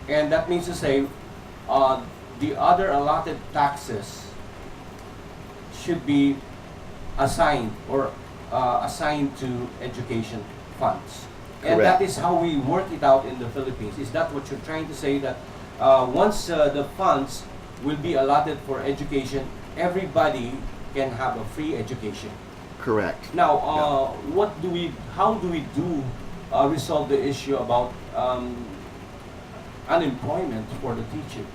And that means to say, the other allotted taxes should be assigned or assigned to education funds. And that is how we work it out in the Philippines. Is that what you're trying to say? That once the funds will be allotted for education, everybody can have a free education. Correct. Now, how do we resolve the issue about unemployment for the teachers?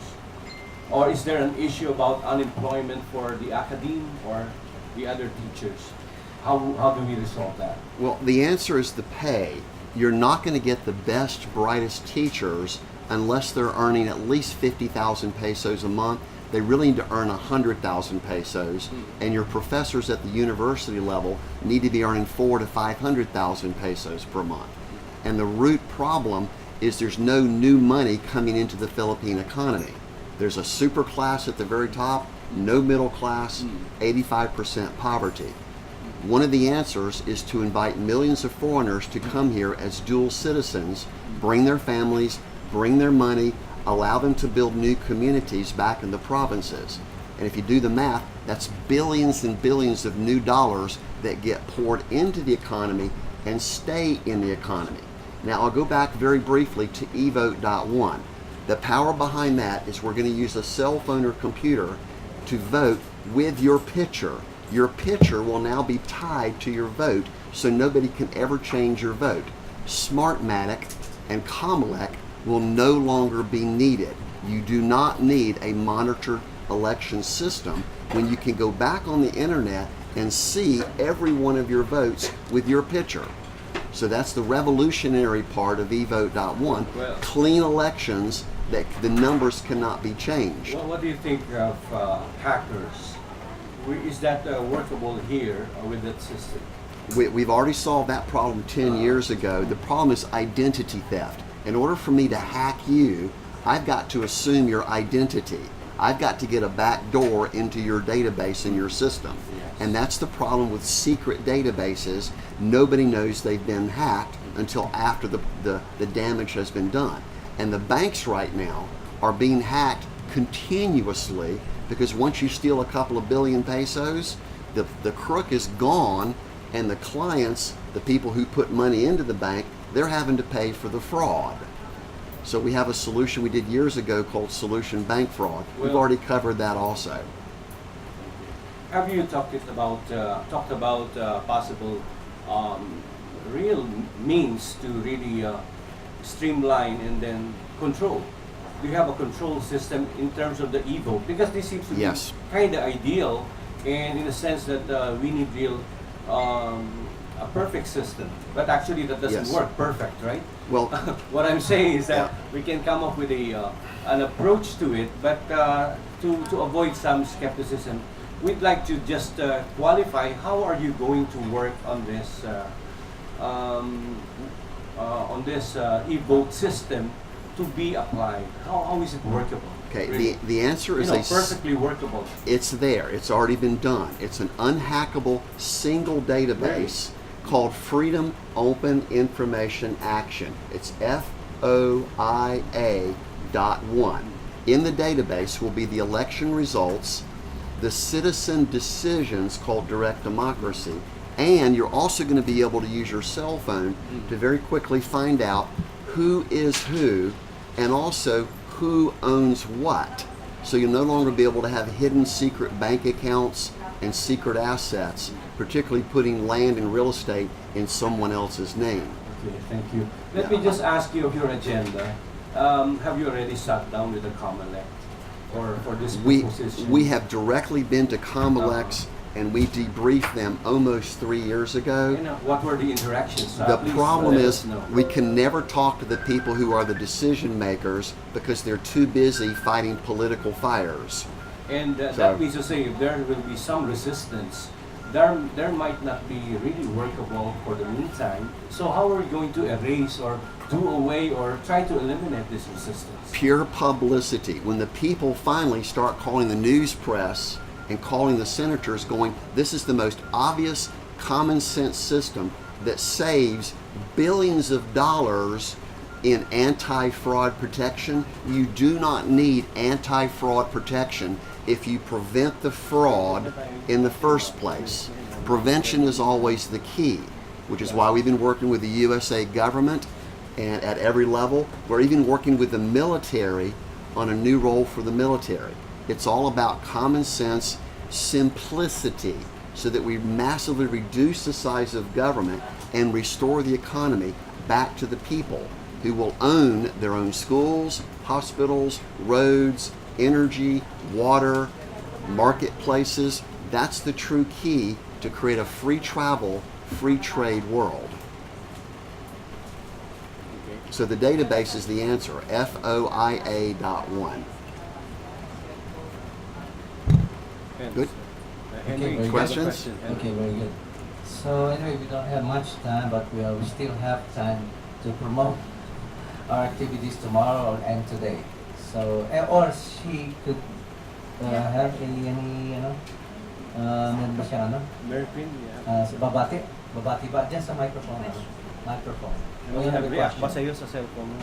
Or is there an issue about unemployment for the academe or the other teachers? How do we resolve that? Well, the answer is the pay. You're not going to get the best, brightest teachers unless they're earning at least 50,000 pesos a month. They really need to earn 100,000 pesos, and your professors at the university level need to be earning 400,000 to 500,000 pesos per month. And the root problem is there's no new money coming into the Philippine economy. There's a super class at the very top, no middle class, 85% poverty. One of the answers is to invite millions of foreigners to come here as dual citizens, bring their families, bring their money, allow them to build new communities back in the provinces. And if you do the math, that's billions and billions of new dollars that get poured into the economy and stay in the economy. Now I'll go back very briefly to evote.one. The power behind that is we're going to use a cell phone or computer to vote with your picture. Your picture will now be tied to your vote, so nobody can ever change your vote. Smartmatic and Comelec will no longer be needed. You do not need a monitored election system when you can go back on the internet and see every one of your votes with your picture. So that's the revolutionary part of evote.one. Well, clean elections that the numbers cannot be changed. well, what do you think of hackers? Is that workable here with that system? We've already solved that problem 10 years ago. The problem is identity theft. In order for me to hack you, I've got to assume your identity. I've got to get a back door into your database in your system. Yes. And that's the problem with secret databases. Nobody knows they've been hacked until after the damage has been done. And the banks right now are being hacked continuously because once you steal a couple of billion pesos, the crook is gone, and the clients, the people who put money into the bank, they're having to pay for the fraud. So we have a solution we did years ago called Solution Bank Fraud. We've already covered that also. Have you talked about possible real means to really streamline and then control? Do you have a control system in terms of the evote? Because this seems to be kind of ideal, and in the sense that we need real a perfect system, but actually that doesn't work perfect, right? Well, what I'm saying is that we can come up with an approach to it, but to avoid some skepticism, we'd like to just qualify how are you going to work on this evote system to be applied. How is it workable? Okay, really? the answer is perfectly workable. It's there. It's already been done. It's an unhackable single database called Freedom Open Information Action. It's FOIA.1. In the database will be the election results, the citizen decisions called direct democracy, and you're also going to be able to use your cell phone to very quickly find out who is who and also who owns what. So you'll no longer be able to have hidden secret bank accounts and secret assets, particularly putting land and real estate in someone else's name. Okay, thank you. Let me just ask you of your agenda. Have you already sat down with the Comelec for this proposition? We have directly been to Comelec's and we debriefed them almost 3 years ago. What were the interactions? The problem is we can never talk to the people who are the decision makers because they're too busy fighting political fires. And that means to say if there will be some resistance, there might not be really workable for the meantime. So how are we going to erase or do away or try to eliminate this resistance? Pure publicity. When the people finally start calling the news press and calling the senators going, this is the most obvious common sense system that saves billions of dollars in anti-fraud protection. You do not need anti-fraud protection if you prevent the fraud in the first place. Prevention is always the key, which is why we've been working with the USA government and at every level. We're even working with the military on a new role for the military. It's all about common sense, simplicity, so that we massively reduce the size of government and restore the economy back to the people, who will own their own schools, hospitals, roads, energy, water, marketplaces. That's the true key to create a free travel, free trade world. So the database is the answer, FOIA.one. Good? Henry, very good. Questions? Okay, very good. So anyway, we don't have much time, but we still have time to promote our activities tomorrow and today. So, or she could have any, meron ba siya, Merpin, yeah. babati ba? Diyan sa microphone. Microphone. Ano We have a nag-react pa question. sa'yo sa cellphone mo?